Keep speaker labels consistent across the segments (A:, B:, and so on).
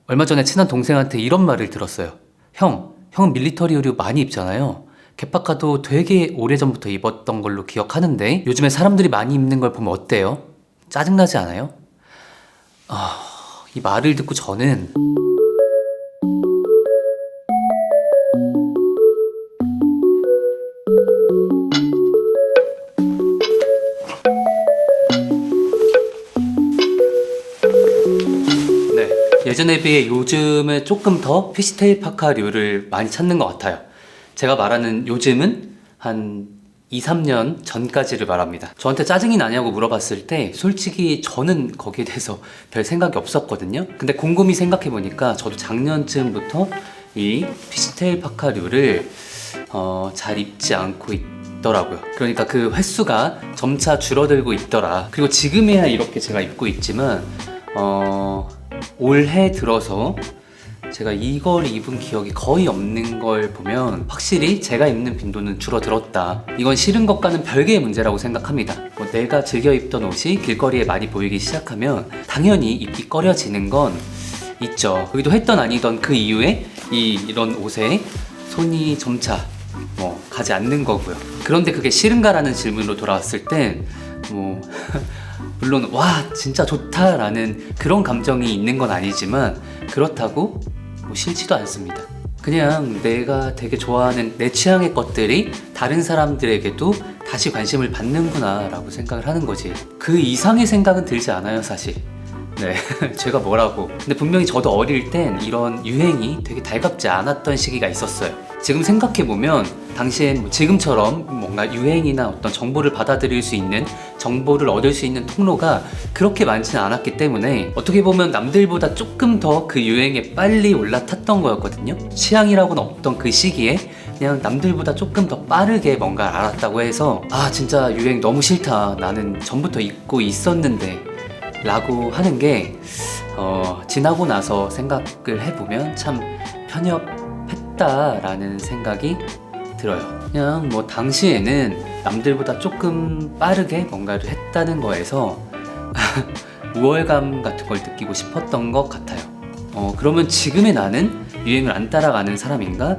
A: 얼마 전에 친한 동생한테 이런 말을 들었어요. 형은 밀리터리 의류 많이 입잖아요. 개파카도 되게 오래전부터 입었던 걸로 기억하는데 요즘에 사람들이 많이 입는 걸 보면 어때요? 짜증나지 않아요? 이 말을 듣고 저는 네, 예전에 비해 요즘은 조금 더 피시테일 파카류를 많이 찾는 것 같아요. 제가 말하는 요즘은 한 2, 3년 전까지를 말합니다. 저한테 짜증이 나냐고 물어봤을 때 솔직히 저는 거기에 대해서 별 생각이 없었거든요. 근데 곰곰이 생각해보니까 저도 작년쯤부터 이 피시테일 파카류를 잘 입지 않고 있더라고요. 그러니까 그 횟수가 점차 줄어들고 있더라. 그리고 지금에야 이렇게 제가 입고 있지만 올해 들어서 제가 이걸 입은 기억이 거의 없는 걸 보면 확실히 제가 입는 빈도는 줄어들었다. 이건 싫은 것과는 별개의 문제라고 생각합니다. 내가 즐겨 입던 옷이 길거리에 많이 보이기 시작하면 당연히 입기 꺼려지는 건 있죠. 의도했던 아니던 그 이후에 이런 옷에 손이 점차 가지 않는 거고요. 그런데 그게 싫은가라는 질문으로 돌아왔을 땐 물론 와 진짜 좋다라는 그런 감정이 있는 건 아니지만 그렇다고 싫지도 않습니다. 그냥 내가 되게 좋아하는 내 취향의 것들이 다른 사람들에게도 다시 관심을 받는구나 라고 생각을 하는 거지. 그 이상의 생각은 들지 않아요 사실. 네, 제가 뭐라고. 근데 분명히 저도 어릴 땐 이런 유행이 되게 달갑지 않았던 시기가 있었어요. 지금 생각해보면 당시엔 지금처럼 뭔가 유행이나 어떤 정보를 받아들일 수 있는, 정보를 얻을 수 있는 통로가 그렇게 많지는 않았기 때문에 어떻게 보면 남들보다 조금 더 그 유행에 빨리 올라탔던 거였거든요. 취향이라고는 없던 그 시기에 그냥 남들보다 조금 더 빠르게 뭔가를 알았다고 해서 진짜 유행 너무 싫다, 나는 전부터 입고 있었는데 라고 하는 게 지나고 나서 생각을 해보면 참 편협했다라는 생각이 들어요. 그냥 당시에는 남들보다 조금 빠르게 뭔가를 했다는 거에서 우월감 같은 걸 느끼고 싶었던 것 같아요. 그러면 지금의 나는 유행을 안 따라가는 사람인가?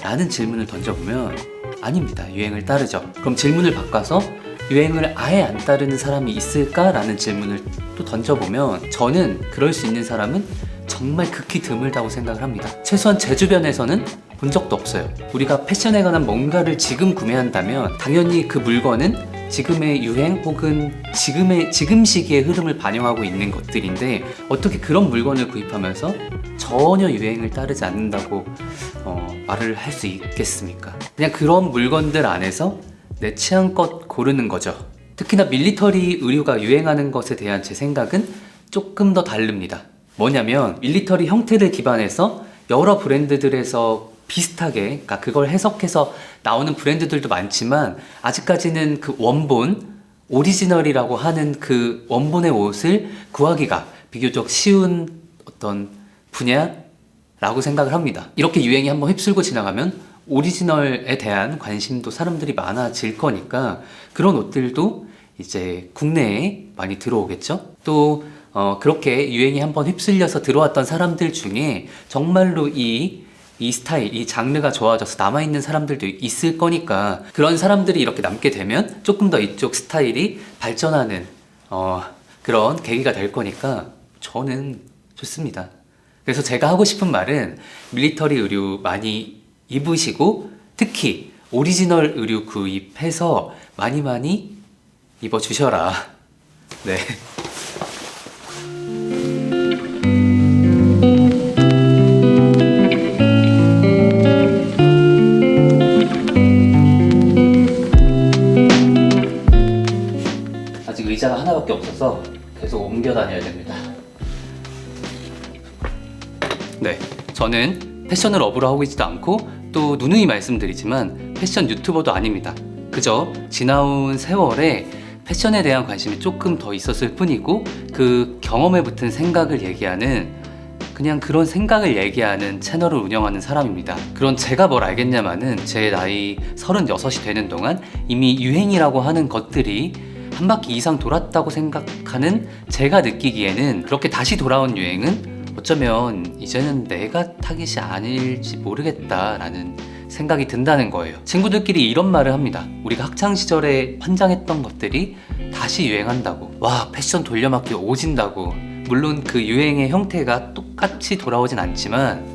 A: 라는 질문을 던져보면 아닙니다. 유행을 따르죠. 그럼 질문을 바꿔서 유행을 아예 안 따르는 사람이 있을까? 라는 질문을 또 던져보면 저는 그럴 수 있는 사람은 정말 극히 드물다고 생각을 합니다. 최소한 제 주변에서는 본 적도 없어요. 우리가 패션에 관한 뭔가를 지금 구매한다면 당연히 그 물건은 지금의 유행 혹은 지금 시기의 흐름을 반영하고 있는 것들인데 어떻게 그런 물건을 구입하면서 전혀 유행을 따르지 않는다고 말을 할 수 있겠습니까? 그냥 그런 물건들 안에서 내 취향껏 고르는 거죠. 특히나 밀리터리 의류가 유행하는 것에 대한 제 생각은 조금 더 다릅니다. 뭐냐면 밀리터리 형태를 기반해서 여러 브랜드들에서 비슷하게, 그러니까 그걸 해석해서 나오는 브랜드들도 많지만 아직까지는 그 원본, 오리지널이라고 하는 그 원본의 옷을 구하기가 비교적 쉬운 어떤 분야라고 생각을 합니다. 이렇게 유행이 한번 휩쓸고 지나가면 오리지널에 대한 관심도 사람들이 많아질 거니까 그런 옷들도 이제 국내에 많이 들어오겠죠. 또 그렇게 유행이 한번 휩쓸려서 들어왔던 사람들 중에 정말로 이 스타일, 이 장르가 좋아져서 남아있는 사람들도 있을 거니까 그런 사람들이 이렇게 남게 되면 조금 더 이쪽 스타일이 발전하는 그런 계기가 될 거니까 저는 좋습니다. 그래서 제가 하고 싶은 말은 밀리터리 의류 많이 입으시고 특히 오리지널 의류 구입해서 많이 입어주셔라. 네. 아직 의자가 하나밖에 없어서 계속 옮겨 다녀야 됩니다. 네, 저는 패션을 업으로 하고 있지도 않고 또 누누이 말씀드리지만 패션 유튜버도 아닙니다. 그저 지나온 세월에 패션에 대한 관심이 조금 더 있었을 뿐이고 그 경험에 붙은 생각을 얘기하는, 그냥 그런 생각을 얘기하는 채널을 운영하는 사람입니다. 그런 제가 뭘 알겠냐마는 제 나이 36이 되는 동안 이미 유행이라고 하는 것들이 한 바퀴 이상 돌았다고 생각하는 제가 느끼기에는 그렇게 다시 돌아온 유행은 어쩌면 이제는 내가 타깃이 아닐지 모르겠다라는 생각이 든다는 거예요. 친구들끼리 이런 말을 합니다. 우리가 학창시절에 환장했던 것들이 다시 유행한다고. 와, 패션 돌려막기 오진다고. 물론 그 유행의 형태가 똑같이 돌아오진 않지만,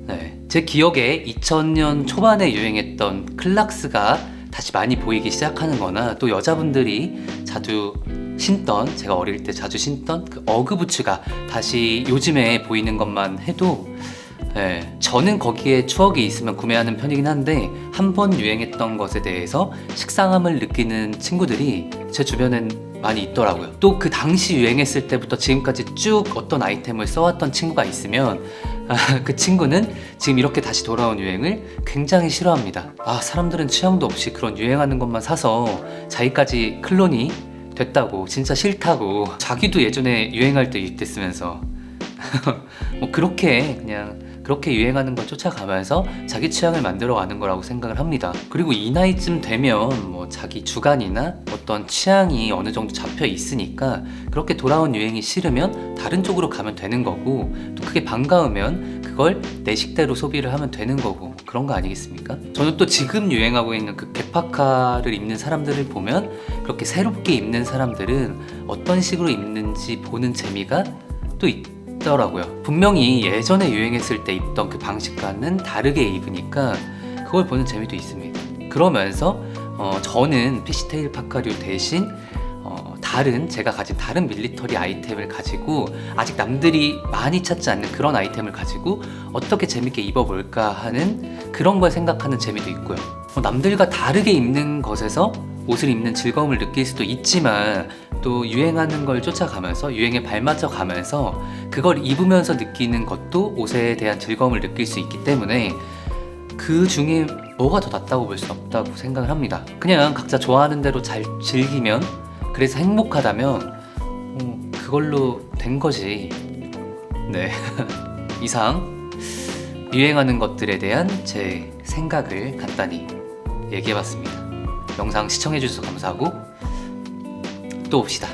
A: 네, 제 기억에 2000년 초반에 유행했던 클락스가 다시 많이 보이기 시작하는 거나, 또 여자분들이 자주 신던, 제가 어릴 때 자주 신던 그 어그부츠가 다시 요즘에 보이는 것만 해도, 네, 저는 거기에 추억이 있으면 구매하는 편이긴 한데, 한 번 유행했던 것에 대해서 식상함을 느끼는 친구들이 제 주변엔 많이 있더라고요. 또 그 당시 유행했을 때부터 지금까지 쭉 어떤 아이템을 써왔던 친구가 있으면 그 친구는 지금 이렇게 다시 돌아온 유행을 굉장히 싫어합니다. 사람들은 취향도 없이 그런 유행하는 것만 사서 자기까지 클론이 됐다고, 진짜 싫다고, 자기도 예전에 유행할 때 이랬으면서 뭐 그렇게 유행하는 걸 쫓아가면서 자기 취향을 만들어가는 거라고 생각을 합니다. 그리고 이 나이쯤 되면 뭐 자기 주관이나 어떤 취향이 어느 정도 잡혀 있으니까, 그렇게 돌아온 유행이 싫으면 다른 쪽으로 가면 되는 거고, 또 그게 반가우면 그걸 내 식대로 소비를 하면 되는 거고, 그런 거 아니겠습니까? 저는 또 지금 유행하고 있는 그 개파카를 입는 사람들을 보면, 그렇게 새롭게 입는 사람들은 어떤 식으로 입는지 보는 재미가 또 있더라고요. 분명히 예전에 유행했을 때 입던 그 방식과는 다르게 입으니까 그걸 보는 재미도 있습니다. 그러면서 저는 피시테일 파카류 대신 제가 가진 다른 밀리터리 아이템을 가지고, 아직 남들이 많이 찾지 않는 그런 아이템을 가지고 어떻게 재밌게 입어볼까 하는 그런 걸 생각하는 재미도 있고요. 남들과 다르게 입는 것에서 옷을 입는 즐거움을 느낄 수도 있지만, 또 유행하는 걸 쫓아가면서 유행에 발맞춰 가면서 그걸 입으면서 느끼는 것도 옷에 대한 즐거움을 느낄 수 있기 때문에, 그 중에 뭐가 더 낫다고 볼 수 없다고 생각을 합니다. 그냥 각자 좋아하는 대로 잘 즐기면, 그래서 행복하다면 그걸로 된 거지. 네. 이상 유행하는 것들에 대한 제 생각을 간단히 얘기해봤습니다. 영상 시청해주셔서 감사하고, 또 봅시다.